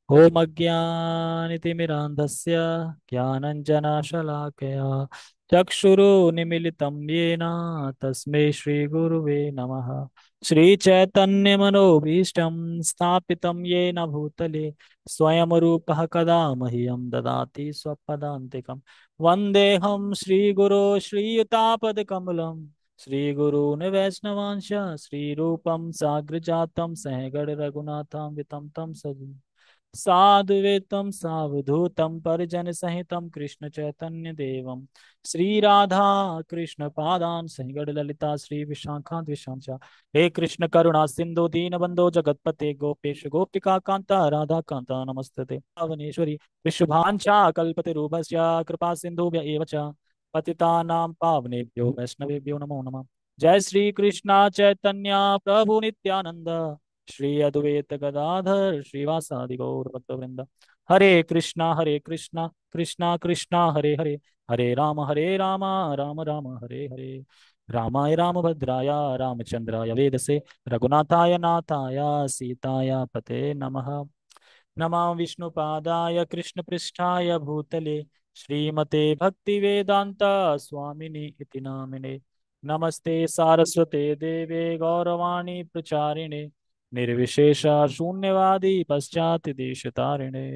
ॐ अज्ञानितिमिरान्धस्य ज्ञानञ्जनशलाकया चक्षुरुन्मीलितं येन तस्मै श्रीगुरुवे नमः। श्रीचैतन्यमनोभीष्टं स्थापितं येन भूतले स्वयं रूपः कदा मह्यं ददाति स्वपदान्तिकं। वन्देऽहं श्रीगुरो श्रीयुतापदकमलं श्रीगुरून् वैष्णवांश श्रीरूपं साग्रजातं सहगण रघुनाथं वितं तं सजीवम् साधुवेतं सावधूतं परिजन सहितं कृष्ण चैतन्य देवम श्री राधा कृष्ण पादान सहिगड़ ललिता श्री विशाखा द्विशांचा। हे कृष्ण करुणा सिंधु दीन बंधो जगतपते गोपेश गोपिका कांता राधा कांता नमस्ते पावनेश्वरी वृषभांचा कल्पते रूपस्य कृपा सिंधु एव च पतितानां पावनेभ्यो वैष्णवेभ्यो नमो नमः। जय श्री कृष्णा चैतन्य प्रभु नित्यानंद श्री अद्वैत गदाधर श्रीवासादि गौर भक्तवृंद। हरे कृष्णा कृष्णा कृष्णा हरे हरे हरे राम राम राम हरे हरे। रामाय रामभद्राय रामचंद्राय वेदसे रघुनाथाय नाथाय सीताय पते नमः। नमः विष्णुपादाय कृष्णपृष्ठाय भूतले श्रीमते भक्तिवेदांता स्वामिनि इति नामिने। नमस्ते सारस्वते देवे गौरवाणी प्रचारिणे निर्विशेष शून्यवादी पश्चात देश तारिणे।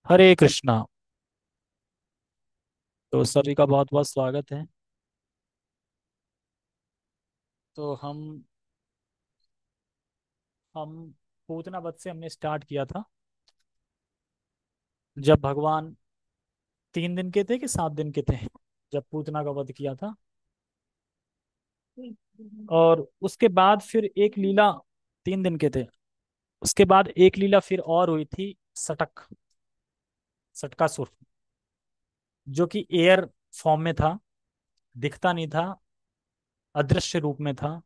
हरे कृष्णा। तो सभी का बहुत बहुत स्वागत है। तो हम पूतना वध से हमने स्टार्ट किया था जब भगवान 3 दिन के थे कि 7 दिन के थे जब पूतना का वध किया था। और उसके बाद फिर एक लीला 3 दिन के थे। उसके बाद एक लीला फिर और हुई थी सटक सटकासुर जो कि एयर फॉर्म में था, दिखता नहीं था, अदृश्य रूप में था।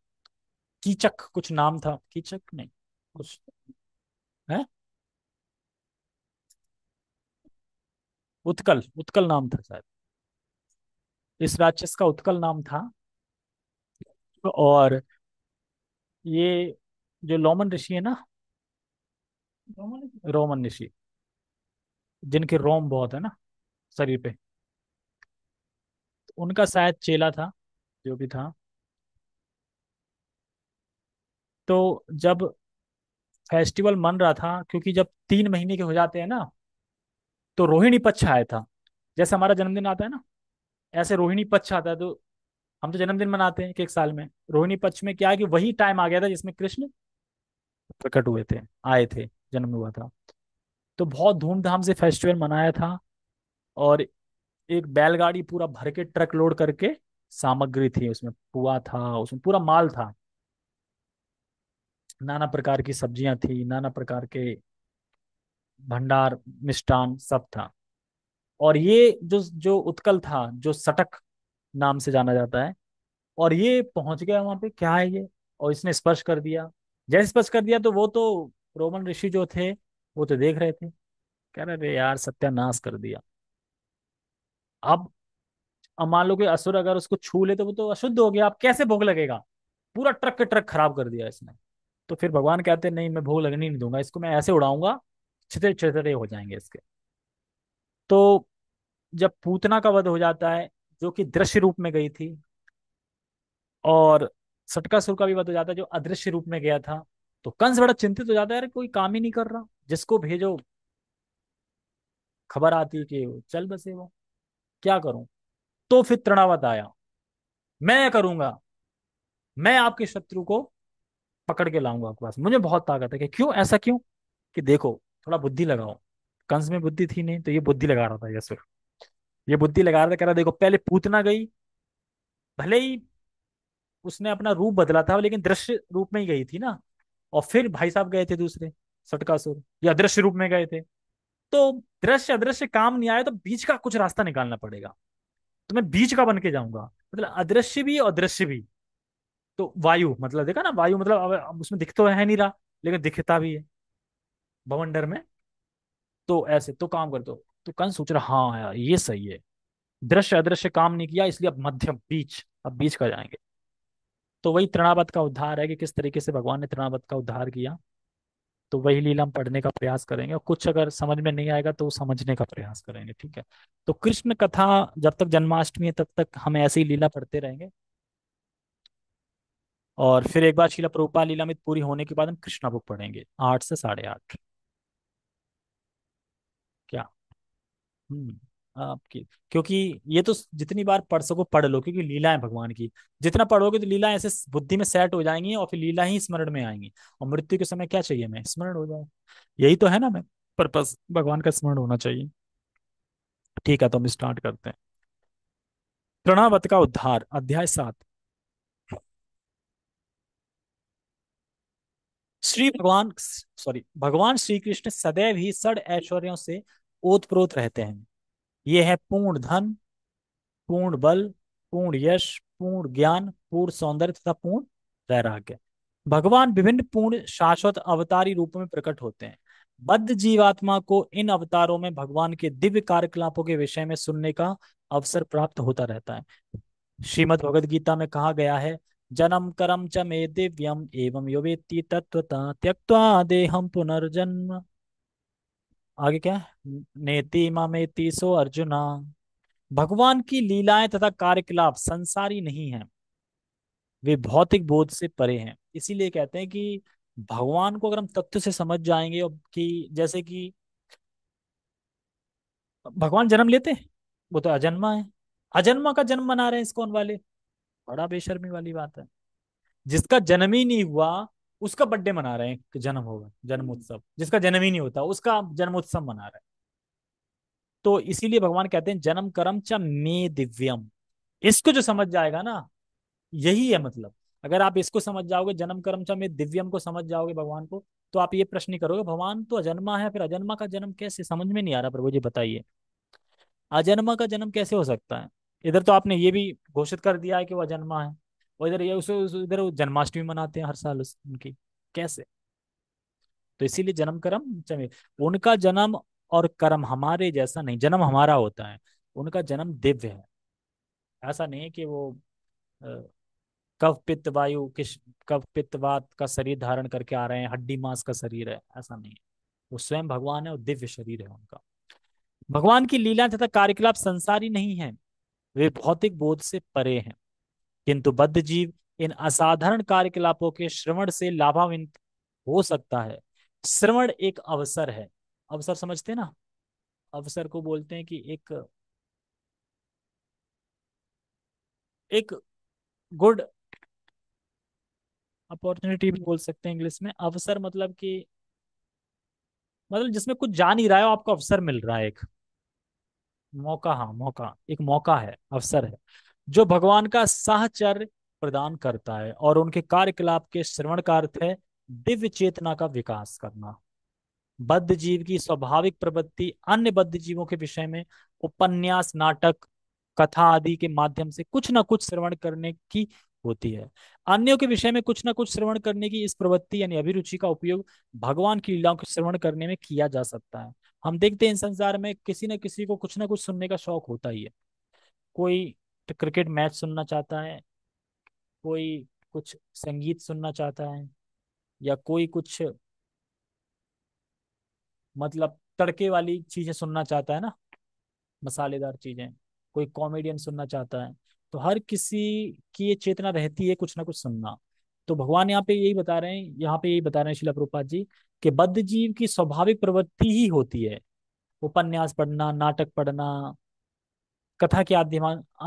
कीचक कुछ नाम था, कीचक नहीं कुछ है। उत्कल उत्कल नाम था शायद। इस राक्षस का उत्कल नाम था। और ये जो लोमन ऋषि है ना, रोमन ऋषि जिनके रोम बहुत है ना शरीर पे, उनका शायद चेला था जो भी था। तो जब फेस्टिवल मन रहा था, क्योंकि जब 3 महीने के हो जाते हैं ना, तो रोहिणी पक्ष आया था। जैसे हमारा जन्मदिन आता है ना, ऐसे रोहिणी पक्ष आता है। तो हम तो जन्मदिन मनाते हैं एक एक साल में। रोहिणी पक्ष में क्या है कि वही टाइम आ गया था जिसमें कृष्ण प्रकट हुए थे, आए थे, जन्म हुआ था। तो बहुत धूमधाम से फेस्टिवल मनाया था। और एक बैलगाड़ी पूरा भर के ट्रक लोड करके सामग्री थी उसमें, पुआ था, उसमें पूरा माल था। नाना प्रकार की सब्जियां थी, नाना प्रकार के भंडार, मिष्ठान सब था। और ये जो जो उत्कल था, जो सटक नाम से जाना जाता है, और ये पहुंच गया वहां पे, क्या है ये, और इसने स्पर्श कर दिया। जैसे स्पर्श कर दिया तो वो तो रोमन ऋषि जो थे वो तो देख रहे थे, कह रहे थे यार सत्यानाश कर दिया। अब मान लो कि असुर अगर उसको छू ले तो वो तो अशुद्ध हो गया, अब कैसे भोग लगेगा। पूरा ट्रक के ट्रक खराब कर दिया इसने। तो फिर भगवान कहते हैं नहीं, मैं भोग लगने नहीं दूंगा इसको, मैं ऐसे उड़ाऊंगा, छितरे छितरे हो जाएंगे इसके। तो जब पूतना का वध हो जाता है, जो कि दृश्य रूप में गई थी, और सटकासुर का भी वध हो जाता है जो अदृश्य रूप में गया था, तो कंस बड़ा चिंतित हो जाता है, यार कोई काम ही नहीं कर रहा, जिसको भेजो खबर आती है कि वो चल बसे, वो क्या करूं। तो फिर तृणावत आया, मैं करूंगा, मैं आपके शत्रु को पकड़ के लाऊंगा आपके पास, मुझे बहुत ताकत है। कि क्यों, ऐसा क्यों? कि देखो, थोड़ा बुद्धि लगाओ। कंस में बुद्धि थी नहीं, तो ये बुद्धि लगा रहा था, ये सिर्फ ये बुद्धि लगा रहा था। कह रहा देखो, पहले पूतना गई, भले ही उसने अपना रूप बदला था, लेकिन दृश्य रूप में ही गई थी ना। और फिर भाई साहब गए थे दूसरे, सटकासुर, ये अदृश्य रूप में गए थे। तो दृश्य अदृश्य काम नहीं आया, तो बीच का कुछ रास्ता निकालना पड़ेगा। तो मैं बीच का बन के जाऊंगा, मतलब अदृश्य भी और दृश्य भी। तो वायु मतलब, देखा ना, वायु मतलब अब उसमें दिख तो है नहीं रहा, लेकिन दिखता भी है बवंडर में। तो ऐसे तो काम कर दो। तो कंस सोच रहा हाँ यार ये सही है, दृश्य अदृश्य काम नहीं किया, इसलिए अब मध्यम बीच, अब बीच का जाएंगे। तो वही तृणावत का उद्धार है कि किस तरीके से भगवान ने तृणावत का उद्धार किया। तो वही लीला हम पढ़ने का प्रयास करेंगे, और कुछ अगर समझ में नहीं आएगा तो समझने का प्रयास करेंगे, ठीक है। तो कृष्ण कथा जब तक जन्माष्टमी है तब तक हम ऐसे ही लीला पढ़ते रहेंगे, और फिर एक बार शिला प्रभुपाद लीलामृत पूरी होने के बाद हम कृष्णा बुक पढ़ेंगे 8 से 8:30। क्या? हम्म। आपकी, क्योंकि ये तो जितनी बार पढ़ सको पढ़ लो, क्योंकि लीला है भगवान की। जितना पढ़ोगे तो लीला ऐसे बुद्धि में सेट हो जाएंगी, और फिर लीला ही स्मरण में आएंगी। और मृत्यु के समय क्या चाहिए, हमें स्मरण हो जाए। यही तो है ना, मैं पर्पस, भगवान का स्मरण होना चाहिए। ठीक है, तो हम स्टार्ट करते हैं। तृणावत का उद्धार, अध्याय 7। श्री भगवान, सॉरी, भगवान श्री कृष्ण सदैव ही षड ऐश्वर्यों से ओतप्रोत रहते हैं। ये है पूर्ण धन, पूर्ण बल, पूर्ण यश, पूर्ण ज्ञान, पूर्ण सौंदर्य तथा पूर्ण वैराग्य। भगवान विभिन्न पूर्ण शाश्वत अवतारी रूपों में प्रकट होते हैं। बद्ध जीवात्मा को इन अवतारों में भगवान के दिव्य कार्यकलापों के विषय में सुनने का अवसर प्राप्त होता रहता है। श्रीमद् भगवद गीता में कहा गया है, जन्म करम च मे दिव्यम एवं यो वेत्ति तत्वता त्यक्त्वा देहम पुनर्जन्म। आगे क्या है? नेति मामेति सो अर्जुना। भगवान की लीलाएं तथा कार्यकलाप संसारी नहीं है, वे भौतिक बोध से परे हैं। इसीलिए कहते हैं कि भगवान को अगर हम तत्व से समझ जाएंगे, और कि जैसे कि भगवान जन्म लेते हैं, वो तो अजन्मा है। अजन्मा का जन्म मना रहे हैं इस्कॉन वाले, बड़ा बेशर्मी वाली बात है। जिसका जन्म ही नहीं हुआ उसका बर्थडे मना रहे हैं कि जन्म होगा, जन्म उत्सव। जिसका जन्म ही नहीं होता उसका जन्म उत्सव मना रहे हैं। तो इसीलिए भगवान कहते हैं जन्म कर्म च मे दिव्यम। इसको जो समझ जाएगा ना, यही है मतलब। अगर आप इसको समझ जाओगे, जन्म कर्म च में दिव्यम को समझ जाओगे भगवान को, तो आप ये प्रश्न नहीं करोगे भगवान तो अजन्मा है, फिर अजन्मा का जन्म कैसे, समझ में नहीं आ रहा प्रभु जी बताइए। अजन्मा का जन्म कैसे हो सकता है? इधर तो आपने ये भी घोषित कर दिया है कि वो अजन्मा है, और इधर ये इधर वो जन्माष्टमी मनाते हैं हर साल उनकी, कैसे? तो इसीलिए जन्म कर्म चमे, उनका जन्म और कर्म हमारे जैसा नहीं, जन्म हमारा होता है, उनका जन्म दिव्य है। ऐसा नहीं है कि वो कफ पित्त वायु किस, कफ पित्त वात का शरीर धारण करके आ रहे हैं, हड्डी मांस का शरीर है, ऐसा नहीं है। वो स्वयं भगवान है और दिव्य शरीर है उनका। भगवान की लीला तथा कार्यकलाप संसारी नहीं है, वे भौतिक बोध से परे हैं। किंतु बद्ध जीव इन असाधारण कार्यकलापों के श्रवण से लाभान्वित हो सकता है। श्रवण एक अवसर है। अवसर समझते हैं ना? अवसर को बोलते हैं कि एक एक गुड अपॉर्चुनिटी भी बोल सकते हैं इंग्लिश में। अवसर मतलब कि, मतलब जिसमें कुछ जा नहीं रहा है, आपको अवसर मिल रहा है, एक मौका। हाँ, मौका, एक मौका है, अवसर है, जो भगवान का साहचर्य प्रदान करता है। और उनके कार्यकलाप के श्रवण का अर्थ है दिव्य चेतना का विकास करना। बद्ध जीव की स्वाभाविक प्रवृत्ति अन्य बद्ध जीवों के विषय में उपन्यास, नाटक, कथा आदि के माध्यम से कुछ ना कुछ श्रवण करने की होती है। अन्यों के विषय में कुछ ना कुछ श्रवण करने की इस प्रवृत्ति यानी अभिरुचि का उपयोग भगवान की लीलाओं को श्रवण करने में किया जा सकता है। हम देखते हैं इन संसार में किसी न किसी को कुछ ना कुछ सुनने का शौक होता ही है। कोई क्रिकेट मैच सुनना चाहता है, कोई कुछ संगीत सुनना चाहता है, या कोई कुछ मतलब तड़के वाली चीजें सुनना चाहता है ना, मसालेदार चीजें। कोई कॉमेडियन सुनना चाहता है। तो हर किसी की ये चेतना रहती है कुछ ना कुछ सुनना। तो भगवान यहाँ पे यही बता रहे हैं, यहाँ पे यही बता रहे हैं शिला प्रभुपाद जी, कि बद्ध जीव की स्वाभाविक प्रवृत्ति ही होती है उपन्यास पढ़ना, नाटक पढ़ना, कथा के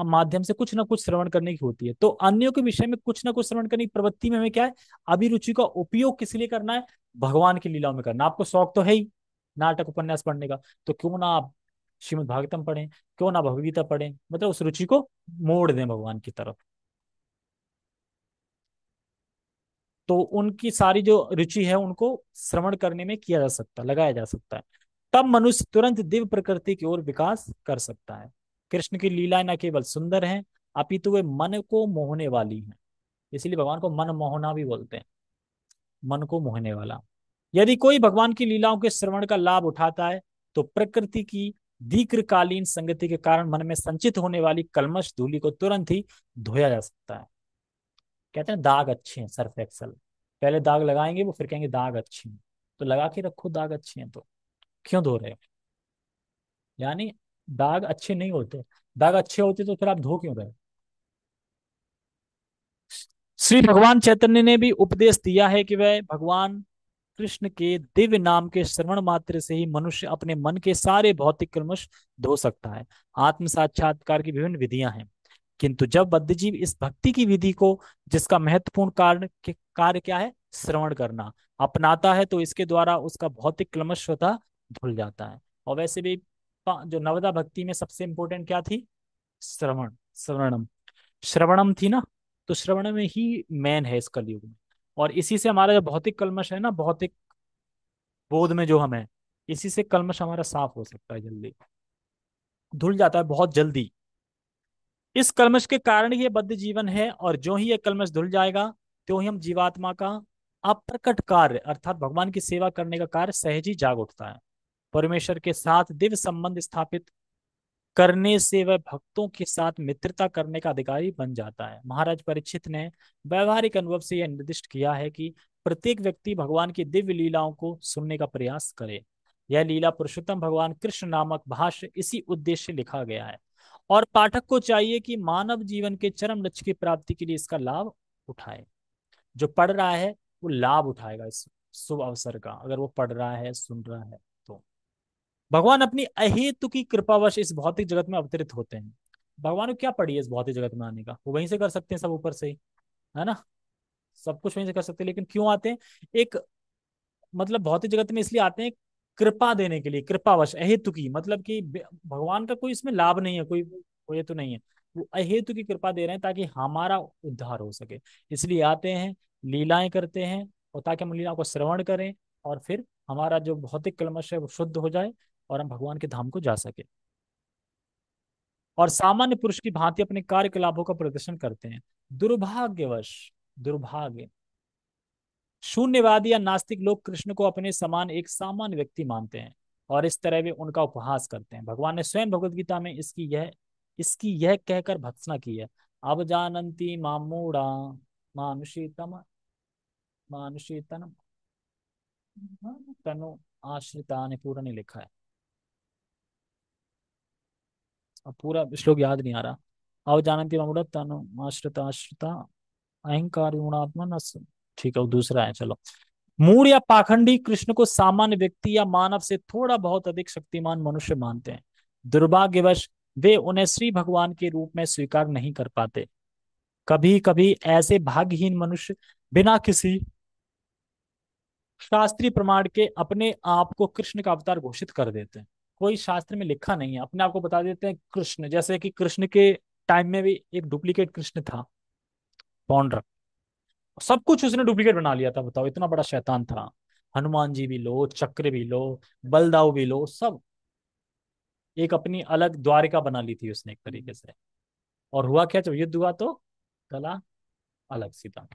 माध्यम से कुछ ना कुछ श्रवण करने की होती है। तो अन्यों के विषय में कुछ ना कुछ श्रवण करने की प्रवृत्ति में हमें क्या है, अभिरुचि का उपयोग किस लिए करना है? भगवान की लीलाओं में करना। आपको शौक तो है ही नाटक उपन्यास पढ़ने का, तो क्यों ना आप श्रीमद् भागवतम पढ़ें, क्यों ना भगवदगीता पढ़ें, मतलब उस रुचि को मोड़ दें भगवान की तरफ। तो उनकी सारी जो रुचि है उनको श्रवण करने में किया जा सकता, लगाया जा सकता है। तब मनुष्य तुरंत दिव्य प्रकृति की ओर विकास कर सकता है। कृष्ण की लीलाएं न केवल सुंदर हैं, अपितु वे मन को मोहने वाली हैं। इसीलिए भगवान को मन मोहना भी बोलते हैं, मन को मोहने वाला। यदि कोई भगवान की लीलाओं के श्रवण का लाभ उठाता है, तो प्रकृति की दीर्घकालीन संगति के कारण मन में संचित होने वाली कल्मश धूलि को तुरंत ही धोया जा सकता है। कहते हैं दाग अच्छे हैं, सर्फ एक्सल, पहले दाग लगाएंगे वो, फिर कहेंगे दाग अच्छे हैं। तो लगा के रखो, दाग अच्छे हैं तो क्यों धो रहे हो? यानी दाग अच्छे नहीं होते, दाग अच्छे होते तो फिर आप धो क्यों रहे हो? श्री भगवान चैतन्य ने भी उपदेश दिया है कि वह भगवान कृष्ण के दिव्य नाम के श्रवण मात्र से ही मनुष्य अपने मन के सारे भौतिक कल्मश धो सकता है। आत्म साक्षात्कार की विभिन्न विधियां हैं, किंतु जब बद्धजीव इस भक्ति की विधि को, जिसका महत्वपूर्ण कार्य क्या है, श्रवण करना, अपनाता है, तो इसके द्वारा उसका भौतिक कल्मश स्वतः धुल जाता है। और वैसे भी जो नवदा भक्ति में सबसे इंपॉर्टेंट क्या थी? श्रवण, श्रवणम, श्रवणम थी ना। तो श्रवण में ही मेन है इस कलयुग में। और इसी से हमारा जो भौतिक कल्मश है ना, भौतिक बोध में जो हम है, इसी से कल्मश हमारा साफ हो सकता है, जल्दी धुल जाता है बहुत जल्दी। इस कल्मश के कारण ही ये बद्ध जीवन है, और जो ही ये कल्मश धुल जाएगा, त्यों ही हम जीवात्मा का अप्रकट कार्य अर्थात भगवान की सेवा करने का कार्य सहज ही जाग उठता है। परमेश्वर के साथ दिव्य संबंध स्थापित करने से वह भक्तों के साथ मित्रता करने का अधिकारी बन जाता है। महाराज परीक्षित ने व्यवहारिक अनुभव से यह निर्दिष्ट किया है कि प्रत्येक व्यक्ति भगवान की दिव्य लीलाओं को सुनने का प्रयास करे। यह लीला पुरुषोत्तम भगवान कृष्ण नामक भाष्य इसी उद्देश्य से लिखा गया है, और पाठक को चाहिए कि मानव जीवन के चरम लक्ष्य की प्राप्ति के लिए इसका लाभ उठाए। जो पढ़ रहा है वो लाभ उठाएगा इस शुभ अवसर का, अगर वो पढ़ रहा है, सुन रहा है तो। भगवान अपनी अहेतु की कृपावश इस भौतिक जगत में अवतरित होते हैं। भगवान को क्या पड़ी है इस भौतिक जगत में आने का? वो वहीं से कर सकते हैं सब ऊपर से ही, है ना, सब कुछ वहीं से कर सकते हैं, लेकिन क्यों आते हैं? एक मतलब भौतिक जगत में इसलिए आते हैं, कृपा देने के लिए, कृपावश, अहेतु की, मतलब कि भगवान का कोई इसमें लाभ नहीं है, कोई हेतु नहीं है, वो अहेतु की कृपा दे रहे हैं ताकि हमारा उद्धार हो सके। इसलिए आते हैं, लीलाएं करते हैं, और ताकि हम लीलाओं को श्रवण करें, और फिर हमारा जो भौतिक कल्मश है वो शुद्ध हो जाए, और हम भगवान के धाम को जा सके, और सामान्य पुरुष की भांति अपने कार्यकलापों का प्रदर्शन करते हैं। दुर्भाग्यवश, दुर्भाग्य, शून्यवादी या नास्तिक लोग कृष्ण को अपने समान एक सामान्य व्यक्ति मानते हैं, और इस तरह वे उनका उपहास करते हैं। भगवान ने स्वयं भगवत गीता में इसकी यह कहकर भत्सना की है, अब जानंती मामूढ़ा मानुषीतम मानुषीतन तनु आश्रिता ने पूरा नहीं लिखा है, अब पूरा श्लोक याद नहीं आ रहा। अब जानंती मामूढ़ा तनु आश्रिता आश्रिता अहंकार गुणात्मा न। ठीक है, वो दूसरा है, चलो। मूढ़ या पाखंडी कृष्ण को सामान्य व्यक्ति या मानव से थोड़ा बहुत अधिक शक्तिमान मनुष्य मानते हैं। दुर्भाग्यवश वे उन्हें श्री भगवान के रूप में स्वीकार नहीं कर पाते। कभी कभी ऐसे भाग्यहीन मनुष्य बिना किसी शास्त्रीय प्रमाण के अपने आप को कृष्ण का अवतार घोषित कर देते हैं। कोई शास्त्र में लिखा नहीं है, अपने आप को बता देते हैं कृष्ण, जैसे कि कृष्ण के टाइम में भी एक डुप्लीकेट कृष्ण था, पौंड्रक, सब कुछ उसने डुप्लीकेट बना लिया था, बताओ, इतना बड़ा शैतान था। हनुमान जी भी लो, चक्र भी लो, बलदाव भी लो, सब एक अपनी अलग द्वारिका बना ली थी उसने एक तरीके से। और हुआ क्या, जब युद्ध हुआ तो गला अलग सीधा।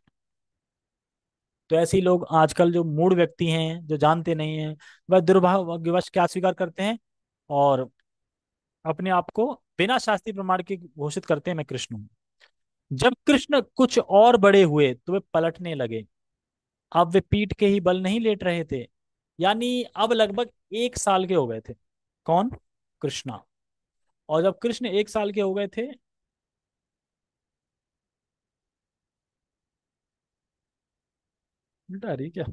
तो ऐसे ही लोग आजकल जो मूढ़ व्यक्ति हैं, जो जानते नहीं हैं, वह दुर्भाग्यवश क्या स्वीकार करते हैं, और अपने आप को बिना शास्त्रीय प्रमाण के घोषित करते हैं, मैं कृष्ण हूं। जब कृष्ण कुछ और बड़े हुए तो वे पलटने लगे। अब वे पीठ के ही बल नहीं लेट रहे थे, यानी अब लगभग 1 साल के हो गए थे। कौन? कृष्णा। और जब कृष्ण 1 साल के हो गए थे, उल्टा रही क्या?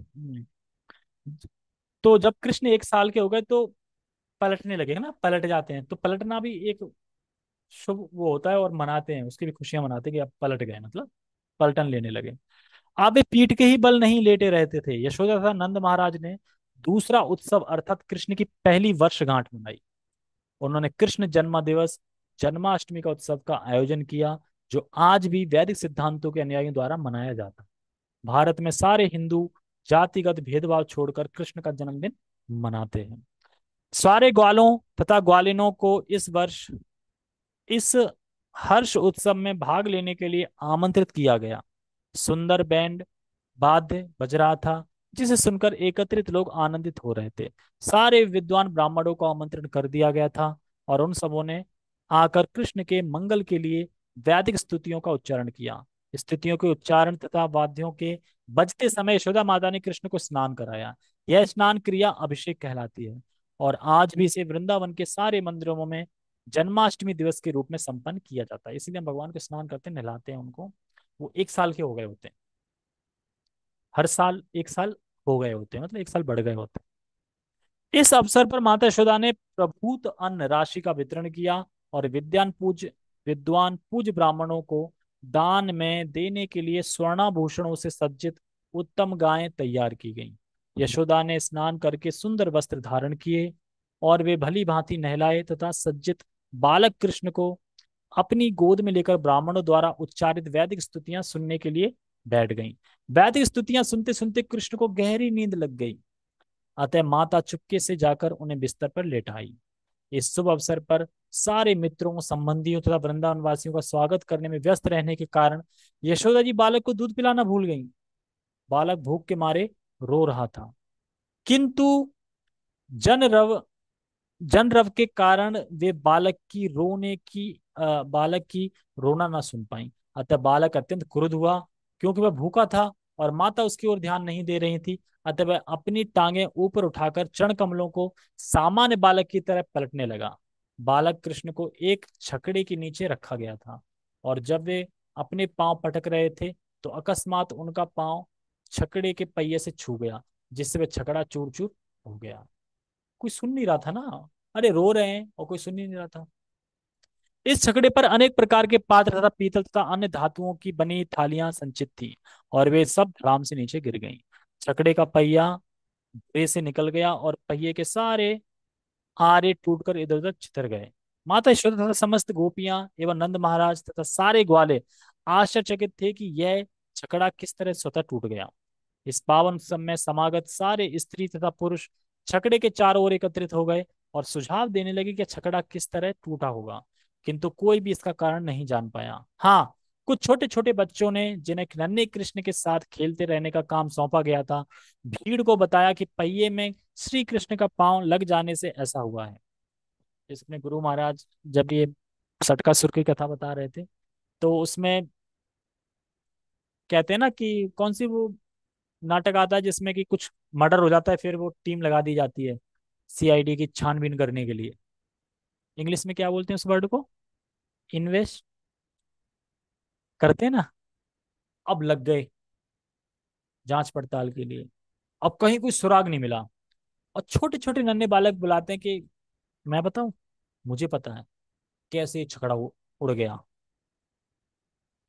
तो जब कृष्ण 1 साल के हो गए तो पलटने लगे, है ना, पलट जाते हैं, तो पलटना भी एक शुभ वो होता है, और मनाते हैं, उसकी भी खुशियां मनाते हैं कि अब पलट गए, मतलब पलटन लेने लगे। अब वे पीठ के ही बल नहीं लेटे रहते थे। यशोदा तथा नंद महाराज ने दूसरा उत्सव अर्थात कृष्ण की पहली वर्षगांठ मनाई। उन्होंने कृष्ण जन्म दिवस, जन्माष्टमी का उत्सव का आयोजन किया, जो आज भी वैदिक सिद्धांतों के अनुयायियों द्वारा मनाया जाता है। भारत में सारे हिंदू जातिगत भेदभाव छोड़कर कृष्ण का जन्मदिन मनाते हैं। सारे ग्वालों तथा ग्वालिनों को इस हर्ष उत्सव में भाग लेने के लिए आमंत्रित किया गया। सुंदर बैंड वाद्य बज रहा था, जिसे सुनकर एकत्रित लोग आनंदित हो रहे थे। सारे विद्वान ब्राह्मणों को आमंत्रण कर दिया गया था, और उन सबों ने आकर कृष्ण के मंगल के लिए वैदिक स्तुतियों का उच्चारण किया। स्तुतियों के उच्चारण तथा वाद्यों के बजते समय यशोदा माता ने कृष्ण को स्नान कराया। यह स्नान क्रिया अभिषेक कहलाती है और आज भी इसे वृंदावन के सारे मंदिरों में जन्माष्टमी दिवस के रूप में संपन्न किया जाता है। इसीलिए हम भगवान को स्नान करते हैं, नहलाते हैं उनको। वो 1 साल के हो गए होते हैं, हर साल 1 साल हो गए होते हैं, मतलब 1 साल बढ़ गए होते हैं। इस अवसर पर माता यशोदा ने प्रभूत अन्न राशि का वितरण किया और विद्वान पूज ब्राह्मणों को दान में देने के लिए स्वर्णाभूषणों से सज्जित उत्तम गायें तैयार की गईं। यशोदा ने स्नान करके सुंदर वस्त्र धारण किए और वे भली भांति नहलाए तथा सज्जित बालक कृष्ण को अपनी गोद में लेकर ब्राह्मणों द्वारा उच्चारित वैदिक स्तुतियां सुनने के लिए बैठ गईं। वैदिक स्तुतियां सुनते सुनते कृष्ण को गहरी नींद लग गई। अतः माता चुपके से जाकर उन्हें बिस्तर पर लेटाई। इस शुभ अवसर पर सारे मित्रों, संबंधियों तथा वृंदावन वासियों का स्वागत करने में व्यस्त रहने के कारण यशोदा जी बालक को दूध पिलाना भूल गईं। बालक भूख के मारे रो रहा था, किंतु जनरव जनरव के कारण वे बालक की रोना ना सुन पाई। अतः बालक अत्यंत क्रुद्ध हुआ, क्योंकि वह भूखा था और माता उसकी ओर ध्यान नहीं दे रही थी। अतः वह अपनी टांगे ऊपर उठाकर चरण कमलों को सामान्य बालक की तरह पलटने लगा। बालक कृष्ण को एक छकड़े के नीचे रखा गया था और जब वे अपने पांव पटक रहे थे तो अकस्मात उनका पांव छकड़े के पहिए से छू गया, जिससे वह छकड़ा चूर चूर हो गया। कोई सुन नहीं रहा था ना, अरे रो रहे हैं और कोई सुन ही नहीं रहा था। इस छकड़े पर अनेक प्रकार के पात्र तथा पीतल तथा अन्य धातुओं की बनी थालियां संचित थी और वे सब धड़ाम से नीचे गिर गईं। छकड़े का पहिया धुएं से निकल गया और पहिए के सारे आरे टूटकर इधर उधर छितर गए। माता यशोदा तथा समस्त गोपियां एवं नंद महाराज तथा सारे ग्वाले आश्चर्यचकित थे कि यह छकड़ा किस तरह स्वतः टूट गया। इस पावन उत्सव में समागत सारे स्त्री तथा पुरुष छकड़े के चारों ओर एकत्रित हो गए और सुझाव देने लगे कि छकड़ा किस तरह टूटा होगा, किंतु कोई भी इसका कारण नहीं जान पाया। हाँ, कुछ छोटे छोटे बच्चों ने, जिन्हें नन्हे कृष्ण के साथ खेलते रहने का काम सौंपा गया था, भीड़ को बताया कि पहिए में श्री कृष्ण का पांव लग जाने से ऐसा हुआ है। इसमें गुरु महाराज जब ये सटकासुर की कथा बता रहे थे, तो उसमें कहते हैं ना कि कौन सी वो नाटक आता है जिसमें कि कुछ मर्डर हो जाता है, फिर वो टीम लगा दी जाती है सीआईडी की छानबीन करने के लिए। इंग्लिश में क्या बोलते हैं उस वर्ड को? इन्वेस्ट करते हैं ना। अब लग गए जांच पड़ताल के लिए, अब कहीं कोई सुराग नहीं मिला और छोटे छोटे नन्हे बालक बुलाते हैं कि मैं बताऊं, मुझे पता है कैसे ये छकड़ा उड़ गया।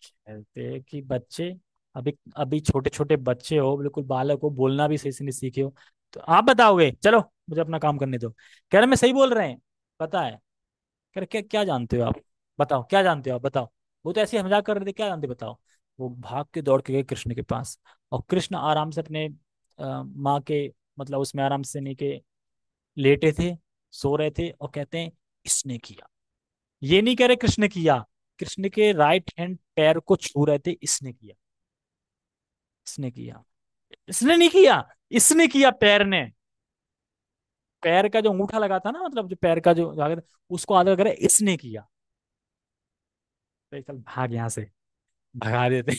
कहते हैं कि बच्चे, अभी अभी छोटे छोटे बच्चे हो, बिल्कुल बालक हो, बोलना भी सही से नहीं सीखे हो, तो आप बताओगे? चलो मुझे अपना काम करने दो। कह रहे मैं सही बोल रहे हैं, पता है। कह रहे क्या क्या जानते हो आप, बताओ क्या जानते हो आप, बताओ। वो तो ऐसे ही मजाक कर रहे थे, क्या जानते बताओ। वो भाग के दौड़ के गए कृष्ण के पास और कृष्ण आराम से अपने माँ के, मतलब उसमें आराम से नहीं के लेटे थे, सो रहे थे, और कहते हैं इसने किया। ये नहीं कह रहे कृष्ण किया, कृष्ण के राइट हैंड पैर को छू रहे थे, इसने किया, इसने किया। इसने नहीं किया, इसने किया, पैर ने। पैर का जो अंगूठा लगा था ना, मतलब जो पैर का जो लगा था, उसको आदर करे इसने किया। तो चल भाग यहाँ से, भगा देते।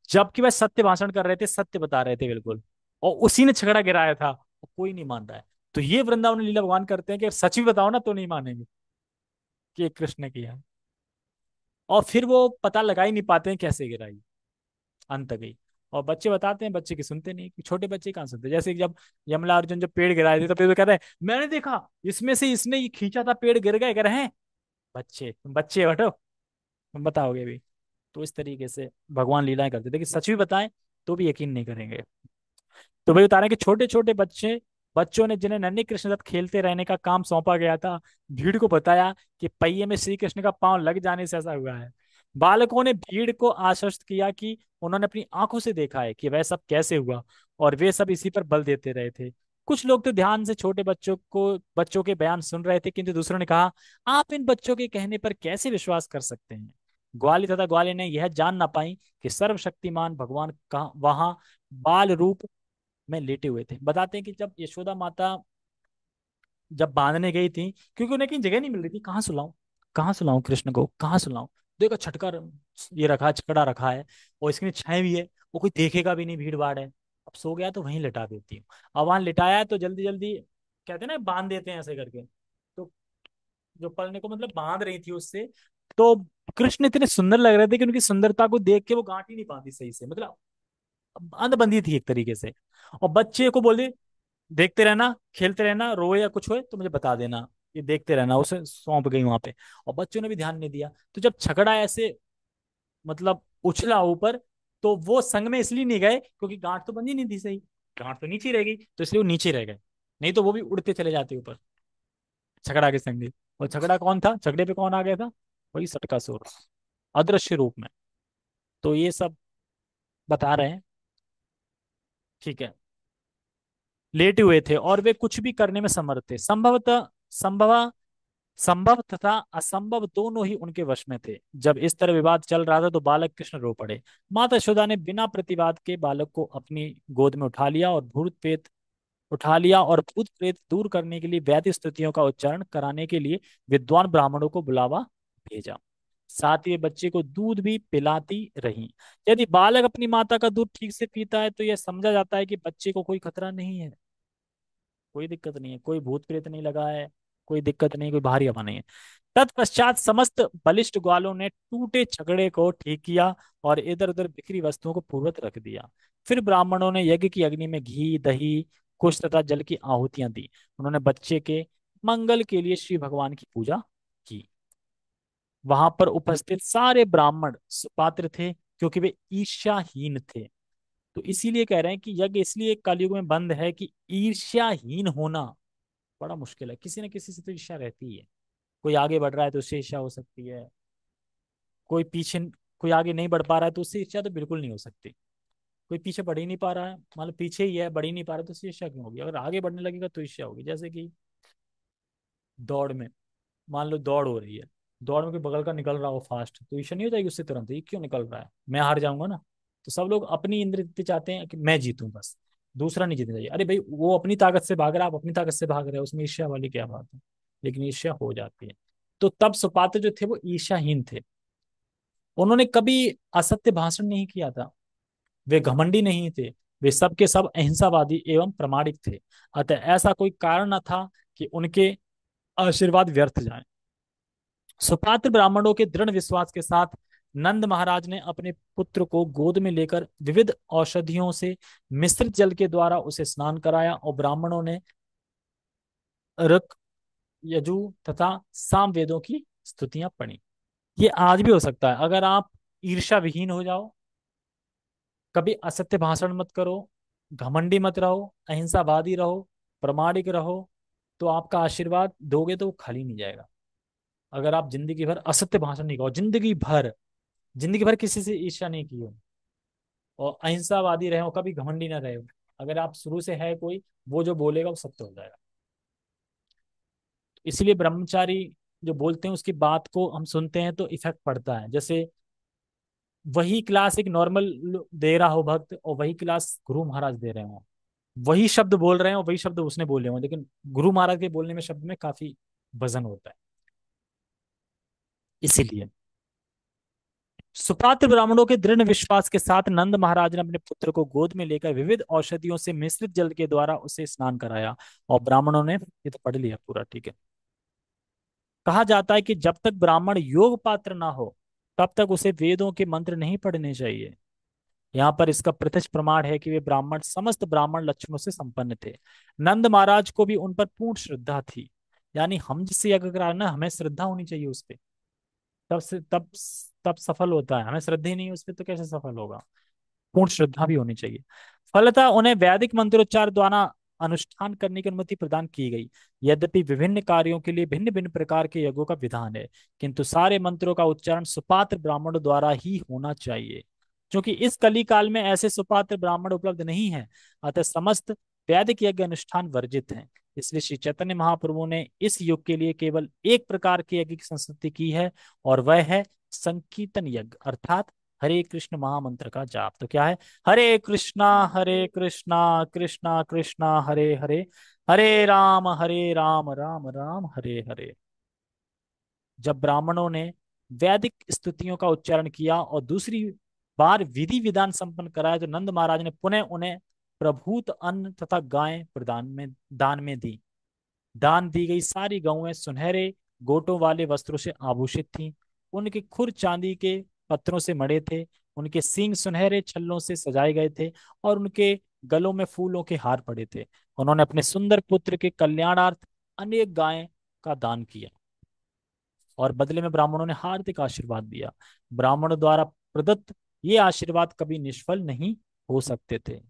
जबकि वह सत्य भाषण कर रहे थे, सत्य बता रहे थे बिल्कुल, और उसी ने झगड़ा गिराया था, और कोई नहीं मान रहा है। तो ये वृंदावन लीला भगवान करते हैं कि सच भी बताओ ना तो नहीं मानेंगे कि ये कृष्ण ने किया। और फिर वो पता लगा ही नहीं पाते हैं कैसे गिराई, अंत गई। और बच्चे बताते हैं, बच्चे की सुनते नहीं, कि छोटे बच्चे कहाँ सुनते। जैसे कि जब यमला अर्जुन जब पेड़ गिराए थे, तो फिर वो कहते हैं मैंने देखा इसमें से इसने ये खींचा था, पेड़ गिर गए। कह रहे हैं बच्चे, तुम बच्चे हटो, तुम बताओगे भी। तो इस तरीके से भगवान लीलाएं करते थे कि सच भी बताएं तो भी यकीन नहीं करेंगे। तो वही बता रहे हैं कि छोटे छोटे बच्चों ने, जिन्हें नन्ही कृष्ण दत्त खेलते रहने का काम सौंपा गया था, भीड़ को बताया कि पहिए में श्री कृष्ण का पांव लग जाने से ऐसा हुआ है। बालकों ने भीड़ को आश्वस्त किया कि उन्होंने अपनी आंखों से देखा है कि वह सब कैसे हुआ, और वे सब इसी पर बल देते रहे थे। कुछ लोग तो ध्यान से छोटे बच्चों के बयान सुन रहे थे, किंतु दूसरों ने कहा आप इन बच्चों के कहने पर कैसे विश्वास कर सकते हैं। ग्वाली तथा ग्वाली ने यह जान ना पाई कि सर्वशक्तिमान भगवान का वहां बाल रूप में लेटे हुए थे। बताते हैं कि जब यशोदा माता जब बांधने गई थी, क्योंकि उन्हें कहीं जगह नहीं मिल रही थी, कहाँ सुलाऊं, कहाँ सुलाऊं कृष्ण को, कहाँ सुलाऊं। देखो छटका ये रखा, छकड़ा रखा है और इसके नीचे छाए भी है, वो कोई देखेगा भी नहीं, भीड़ भाड़ है। अब सो गया तो वहीं लिटा देती हूँ। अब वहां लिटाया है तो जल्दी जल्दी कहते हैं ना बांध देते हैं ऐसे करके। तो जो पलने को मतलब बांध रही थी उससे, तो कृष्ण इतने सुंदर लग रहे थे कि उनकी सुंदरता को देख के वो गांठ ही नहीं बांधी सही से, मतलब अंधबंदी थी एक तरीके से। और बच्चे को बोले देखते रहना, खेलते रहना, रोए या कुछ होए तो मुझे बता देना, ये देखते रहना, उसे सौंप गई वहां पे। और बच्चों ने भी ध्यान नहीं दिया। तो जब छकड़ा ऐसे मतलब उछला ऊपर, तो वो संग में इसलिए नहीं गए क्योंकि गांठ तो बंदी नहीं थी सही, गांठ तो नीचे ही रह गई, तो इसलिए वो नीचे रह गए। नहीं तो वो भी उड़ते चले जाते ऊपर, छकड़ा के संग ही। और छकड़ा कौन था, छकड़े पे कौन आ गया था, वही सटकासुर, अदृश्य रूप में। तो ये सब बता रहे हैं। ठीक है। लेटे हुए थे और वे कुछ भी करने में समर्थ थे, संभवतः संभव संभव तथा असंभव दोनों ही उनके वश में थे। जब इस तरह विवाद चल रहा था तो बालक कृष्ण रो पड़े। माता यशोदा ने बिना प्रतिवाद के बालक को अपनी गोद में उठा लिया और भूत प्रेत दूर करने के लिए वैदिक स्तुतियों का उच्चारण कराने के लिए विद्वान ब्राह्मणों को बुलावा भेजा। साथ ही वे बच्चे को दूध भी पिलाती रही। यदि बालक अपनी माता का दूध ठीक से पीता है तो यह समझा जाता है कि बच्चे को कोई खतरा नहीं है, कोई दिक्कत नहीं है, कोई भूत प्रेत नहीं लगा है, कोई दिक्कत नहीं, कोई भारी हवा नहीं है। तत्पश्चात समस्त बलिष्ठ ग्वालों ने टूटे छकड़े को ठीक किया और इधर उधर बिखरी वस्तुओं को पूर्वत रख दिया। फिर ब्राह्मणों ने यज्ञ की अग्नि में घी, दही, कुश तथा जल की आहुतियां दी। उन्होंने बच्चे के मंगल के लिए श्री भगवान की पूजा की। वहां पर उपस्थित सारे ब्राह्मण सुपात्र थे क्योंकि वे ईर्ष्याहीन थे। तो इसीलिए कह रहे हैं कि यज्ञ इसलिए कलयुग में बंद है कि ईर्ष्याहीन होना बड़ा मुश्किल है। किसी न किसी से तो ईर्ष्या रहती ही है। कोई आगे बढ़ रहा है तो उससे ईर्ष्या हो सकती है, कोई पीछे, कोई आगे नहीं बढ़ पा रहा है तो उससे ईर्ष्या तो बिल्कुल नहीं हो सकती। कोई पीछे बढ़ ही नहीं पा रहा है, मान लो पीछे ही है, बढ़ ही नहीं पा रहा, तो उससे ईर्ष्या क्यों होगी? अगर आगे बढ़ने लगेगा तो ईर्ष्या होगी। जैसे कि दौड़ में, मान लो दौड़ हो रही है, दौड़ में कोई बगल का निकल रहा हो फास्ट, तो ईर्ष्या नहीं हो जाएगी उससे तुरंत, ये क्यों निकल रहा है, मैं हार जाऊंगा ना। तो सब लोग अपनी इंद्र इतने चाहते हैं कि मैं जीतूं बस, दूसरा नहीं जीतना चाहिए। अरे भाई वो अपनी ताकत से भाग रहा है, आप अपनी ताकत से भाग रहे हो, उसमें ईर्ष्या वाली क्या बात है? लेकिन ईर्ष्या हो जाती है। तो तब सुपात्र जो थे वो ईर्ष्याहीन थे। उन्होंने कभी असत्य भाषण नहीं किया था, वे घमंडी नहीं थे, वे सबके सब अहिंसावादी एवं प्रामाणिक थे। अतः ऐसा कोई कारण न था कि उनके आशीर्वाद व्यर्थ जाएं। सुपात्र ब्राह्मणों के दृढ़ विश्वास के साथ नंद महाराज ने अपने पुत्र को गोद में लेकर विविध औषधियों से मिश्रित जल के द्वारा उसे स्नान कराया और ब्राह्मणों ने ऋक, यजु तथा साम वेदों की स्तुतियां पढ़ी। ये आज भी हो सकता है अगर आप ईर्ष्या विहीन हो जाओ, कभी असत्य भाषण मत करो, घमंडी मत रहो, अहिंसावादी रहो, प्रामाणिक रहो, तो आपका आशीर्वाद दोगे तो वो खाली नहीं जाएगा। अगर आप जिंदगी भर असत्य भाषण नहीं करो, जिंदगी भर किसी से ईर्ष्या नहीं की हो और अहिंसावादी रहे हो, कभी घमंडी ना रहे हो, अगर आप शुरू से है कोई, वो जो बोलेगा वो सत्य हो जाएगा। इसलिए ब्रह्मचारी जो बोलते हैं उसकी बात को हम सुनते हैं तो इफेक्ट पड़ता है। जैसे वही क्लास एक नॉर्मल दे रहा हो भक्त और वही क्लास गुरु महाराज दे रहे हो, वही शब्द बोल रहे हो, वही शब्द उसने बोले हो, लेकिन गुरु महाराज के बोलने में शब्द में काफी वजन होता है। इसीलिए सुपात्र ब्राह्मणों के दृढ़ विश्वास के साथ नंद महाराज ने अपने पुत्र को गोद में लेकर विविध औषधियों से मिश्रित जल के द्वारा उसे स्नान कराया और ब्राह्मणों ने, ये तो पढ़ लिया पूरा, ठीक है। कहा जाता है कि जब तक ब्राह्मण योग पात्र ना हो तब तक उसे वेदों के मंत्र नहीं पढ़ने चाहिए। यहाँ पर इसका प्रत्यक्ष प्रमाण है कि वे ब्राह्मण समस्त ब्राह्मण लक्षणों से संपन्न थे। नंद महाराज को भी उन पर पूर्ण श्रद्धा थी। यानी हम जिससे यज्ञ करा ना, हमें श्रद्धा होनी चाहिए उस पे, तब से तब सफल होता है। हमें श्रद्धा ही नहीं है उस पे तो कैसे सफल होगा? पूर्ण श्रद्धा भी होनी चाहिए। फलतः उन्हें वैदिक मंत्रोच्चार द्वारा अनुष्ठान करने की अनुमति प्रदान की गई। यद्यपि विभिन्न कार्यों के लिए भिन्न भिन्न प्रकार के यज्ञों का विधान है, किंतु सारे मंत्रों का उच्चारण सुपात्र ब्राह्मणों द्वारा ही होना चाहिए। क्योंकि इस कली काल में ऐसे सुपात्र ब्राह्मण उपलब्ध नहीं है, अतः समस्त वैदिक यज्ञ अनुष्ठान वर्जित हैं। इसलिए श्री चैतन्य महाप्रभु ने इस युग के लिए केवल एक प्रकार के यज्ञ की संस्तुति की है, और वह है संकीर्तन यज्ञ, अर्थात हरे कृष्ण महामंत्र का जाप। तो क्या है? हरे कृष्णा कृष्णा कृष्णा हरे हरे, हरे राम राम राम हरे हरे। जब ब्राह्मणों ने वैदिक स्तुतियों का उच्चारण किया और दूसरी बार विधि विधान संपन्न कराया, तो नंद महाराज ने पुनः उन्हें प्रभूत अन्न तथा गायें प्रदान में दान में दी। दान दी गई सारी गौएं सुनहरे गोटों वाले वस्त्रों से आभूषित थीं। उनके खुर चांदी के पत्रों से मढ़े थे। उनके सींग सुनहरे छल्लों से सजाए गए थे और उनके गलों में फूलों के हार पड़े थे। उन्होंने अपने सुंदर पुत्र के कल्याणार्थ अनेक गायें का दान किया और बदले में ब्राह्मणों ने हार्दिक आशीर्वाद दिया। ब्राह्मणों द्वारा प्रदत्त ये आशीर्वाद कभी निष्फल नहीं हो सकते थे।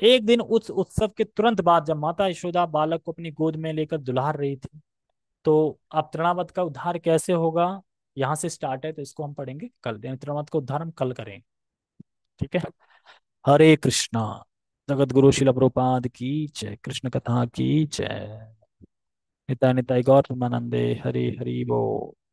एक दिन उस उत्सव के तुरंत बाद जब माता यशोदा बालक को अपनी गोद में लेकर दुलार रही थी, तो अब तृणावत का उद्धार कैसे होगा, यहाँ से स्टार्ट है, तो इसको हम पढ़ेंगे कल। तृणावत का उद्धार हम कल करेंगे। ठीक है। हरे कृष्णा। जगत गुरु शिल प्रभुपाद की जय। कृष्ण कथा की जय। निताय निताय गौर प्रेमानंदे। हरे हरि बोल।